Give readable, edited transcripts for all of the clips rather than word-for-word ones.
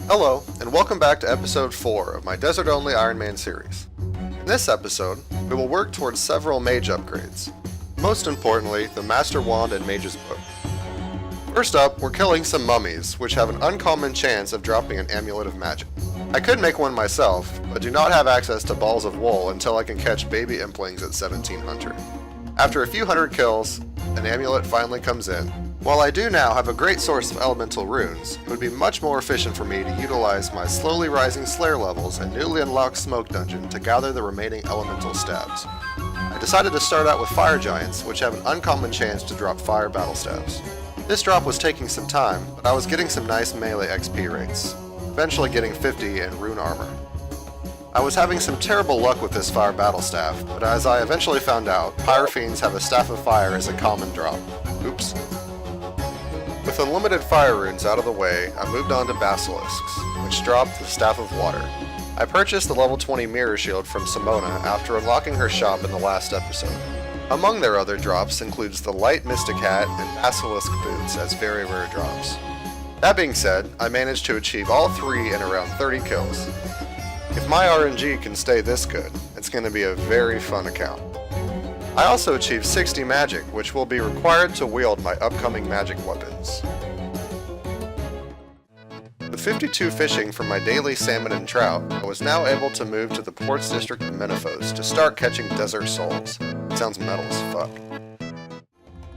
Hello, and welcome back to episode 4 of my Desert-Only Ironman series. In this episode, we will work towards several mage upgrades. Most importantly, the Master Wand and Mage's Book. First up, we're killing some mummies, which have an uncommon chance of dropping an Amulet of Magic. I could make one myself, but do not have access to balls of wool until I can catch baby implings at 1700. After a few hundred kills, an amulet finally comes in. While I do now have a great source of elemental runes, it would be much more efficient for me to utilize my slowly rising Slayer levels and newly unlocked Smoke Dungeon to gather the remaining elemental stabs. I decided to start out with Fire Giants, which have an uncommon chance to drop fire battle stabs. This drop was taking some time, but I was getting some nice melee XP rates, eventually getting 50 in rune armor. I was having some terrible luck with this fire battle staff, but as I eventually found out, Pyrofiends have a Staff of Fire as a common drop. Oops. With unlimited fire runes out of the way, I moved on to Basilisks, which dropped the Staff of Water. I purchased the level 20 Mirror Shield from Simona after unlocking her shop in the last episode. Among their other drops includes the Light Mystic Hat and Basilisk Boots as very rare drops. That being said, I managed to achieve all three in around 30 kills. If my RNG can stay this good, it's going to be a very fun account. I also achieved 60 magic, which will be required to wield my upcoming magic weapons. With 52 fishing from my daily salmon and trout, I was now able to move to the ports district of Menaphos to start catching desert souls. It sounds metal as fuck.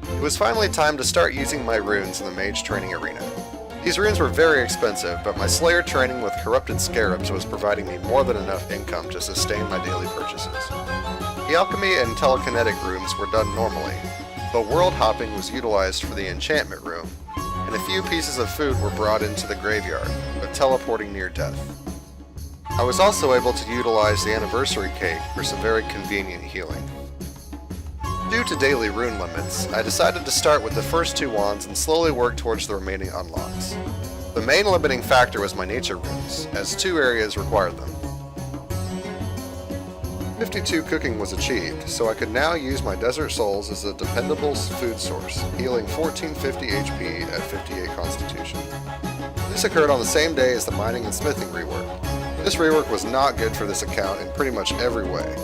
It was finally time to start using my runes in the Mage Training Arena. These runes were very expensive, but my Slayer training with Corrupted Scarabs was providing me more than enough income to sustain my daily purchases. The alchemy and telekinetic rooms were done normally, but world hopping was utilized for the enchantment room, and a few pieces of food were brought into the graveyard, but teleporting near death. I was also able to utilize the anniversary cake for some very convenient healing. Due to daily rune limits, I decided to start with the first two wands and slowly work towards the remaining unlocks. The main limiting factor was my nature runes, as two areas required them. 52 cooking was achieved, so I could now use my Desert Souls as a dependable food source, healing 1450 HP at 58 Constitution. This occurred on the same day as the mining and smithing rework. This rework was not good for this account in pretty much every way.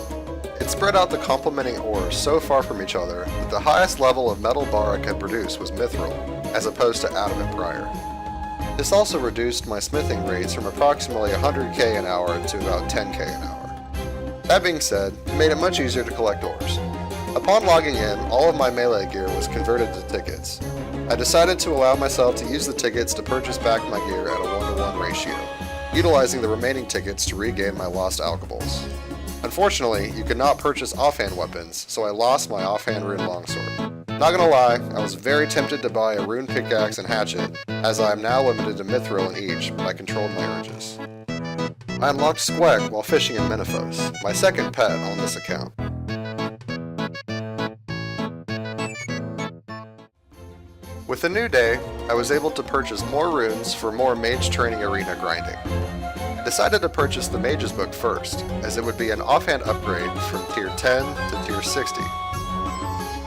It spread out the complementing ores so far from each other that the highest level of metal bar I could produce was mithril, as opposed to adamant prior. This also reduced my smithing rates from approximately 100k an hour to about 10k an hour. That being said, it made it much easier to collect ores. Upon logging in, all of my melee gear was converted to tickets. I decided to allow myself to use the tickets to purchase back my gear at a 1-to-1 ratio, utilizing the remaining tickets to regain my lost alkables. Unfortunately, you could not purchase offhand weapons, so I lost my offhand rune longsword. Not gonna lie, I was very tempted to buy a rune pickaxe and hatchet, as I am now limited to mithril in each, but I controlled my urges. I unlocked Squeck while fishing in Menaphos, my second pet on this account. With the new day, I was able to purchase more runes for more Mage Training Arena grinding. I decided to purchase the Mage's Book first, as it would be an offhand upgrade from tier 10 to tier 60.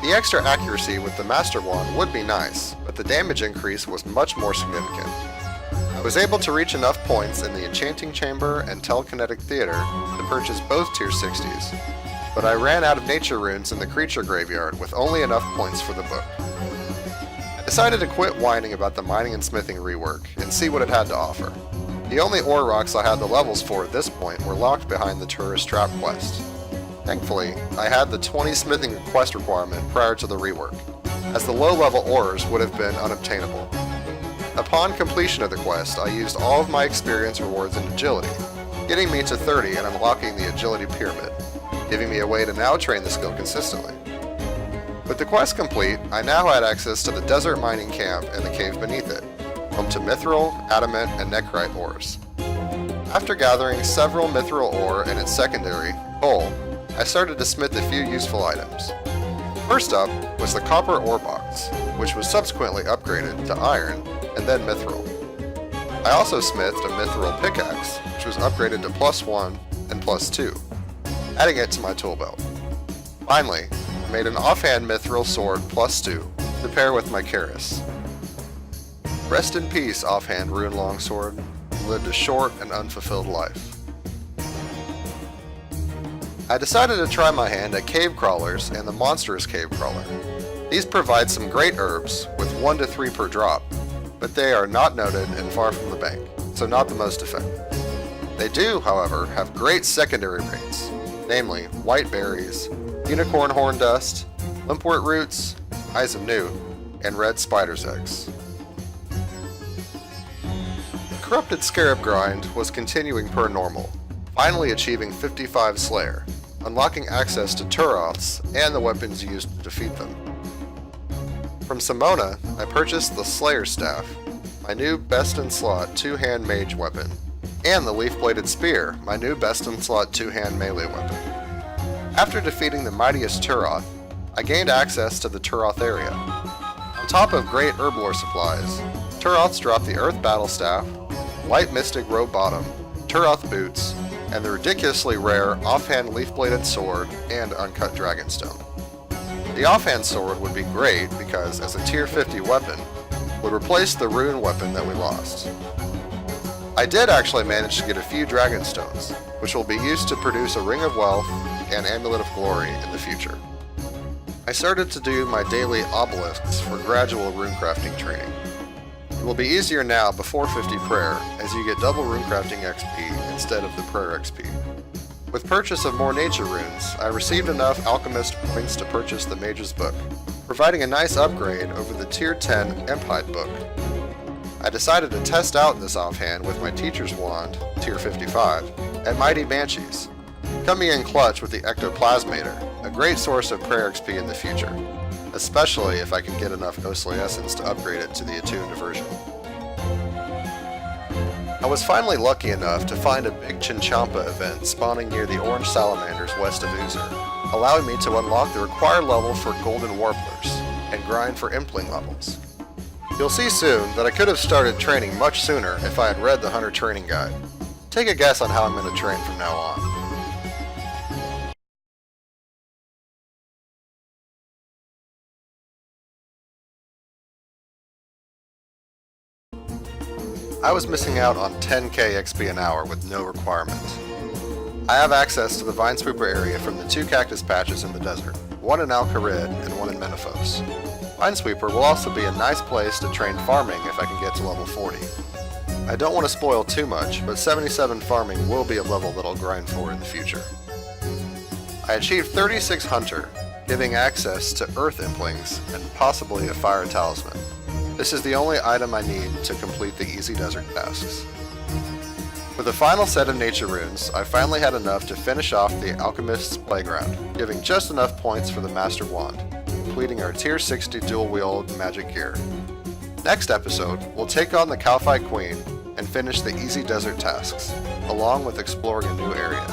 The extra accuracy with the Master Wand would be nice, but the damage increase was much more significant. I was able to reach enough points in the Enchanting Chamber and Telekinetic Theater to purchase both tier 60s, but I ran out of nature runes in the creature graveyard with only enough points for the book. I decided to quit whining about the mining and smithing rework and see what it had to offer. The only ore rocks I had the levels for at this point were locked behind the Tourist Trap quest. Thankfully, I had the 20 smithing quest requirement prior to the rework, as the low-level ores would have been unobtainable. Upon completion of the quest, I used all of my experience rewards in agility, getting me to 30 and unlocking the agility pyramid, giving me a way to now train the skill consistently. With the quest complete, I now had access to the desert mining camp and the cave beneath it, home to mithril, adamant, and nechrite ores. After gathering several mithril ore and its secondary, coal, I started to smith a few useful items. First up was the copper ore box, which was subsequently upgraded to iron and then mithril. I also smithed a mithril pickaxe, which was upgraded to +1 and +2, adding it to my tool belt. Finally, I made an offhand mithril sword +2 to pair with my Karis. Rest in peace, offhand rune longsword. lived a short and unfulfilled life. I decided to try my hand at cave crawlers and the monstrous cave crawler. These provide some great herbs with 1 to 3 per drop, but they are not noted and far from the bank, so not the most effective. They do, however, have great secondary rates, namely white berries, unicorn horn dust, limpwort roots, eyes of newt, and red spider's eggs. The corrupted scarab grind was continuing per normal, finally achieving 55 Slayer, unlocking access to Turoths and the weapons used to defeat them. From Simona, I purchased the Slayer Staff, my new best-in-slot 2-hand mage weapon, and the leaf-bladed spear, my new best-in-slot 2-hand melee weapon. After defeating the mightiest Turoth, I gained access to the Turoth area. On top of great herblore supplies, Turoths drop the Earth Battle Staff, Light Mystic Robe Bottom, Turoth Boots, and the ridiculously rare offhand leaf-bladed sword and uncut dragonstone. The offhand sword would be great because, as a tier 50 weapon, would replace the rune weapon that we lost. I did actually manage to get a few dragonstones, which will be used to produce a Ring of Wealth and Amulet of Glory in the future. I started to do my daily obelisks for gradual runecrafting training. It will be easier now before 50 prayer, as you get double runecrafting XP instead of the prayer XP. With purchase of more nature runes, I received enough alchemist points to purchase the Mage's Book, providing a nice upgrade over the tier 10 Empide book. I decided to test out this offhand with my Teacher's Wand, tier 55, at Mighty Banshees, coming in clutch with the Ectoplasmator, a great source of prayer XP in the future, especially if I can get enough Ghostly Essence to upgrade it to the attuned version. I was finally lucky enough to find a big Chinchampa event spawning near the Orange Salamanders west of Uzer, allowing me to unlock the required level for Golden Warblers, and grind for Impling levels. You'll see soon that I could have started training much sooner if I had read the Hunter Training Guide. Take a guess on how I'm going to train from now on. I was missing out on 10k XP an hour with no requirement. I have access to the Vinesweeper area from the 2 cactus patches in the desert, one in Al-Kharid and one in Menaphos. Vinesweeper will also be a nice place to train farming if I can get to level 40. I don't want to spoil too much, but 77 farming will be a level that I'll grind for in the future. I achieved 36 Hunter, giving access to Earth Implings and possibly a Fire Talisman. This is the only item I need to complete the easy desert tasks. With the final set of nature runes, I finally had enough to finish off the Alchemist's Playground, giving just enough points for the Master Wand, completing our tier 60 dual-wield magic gear. Next episode, we'll take on the Kalphite Queen and finish the easy desert tasks, along with exploring a new area.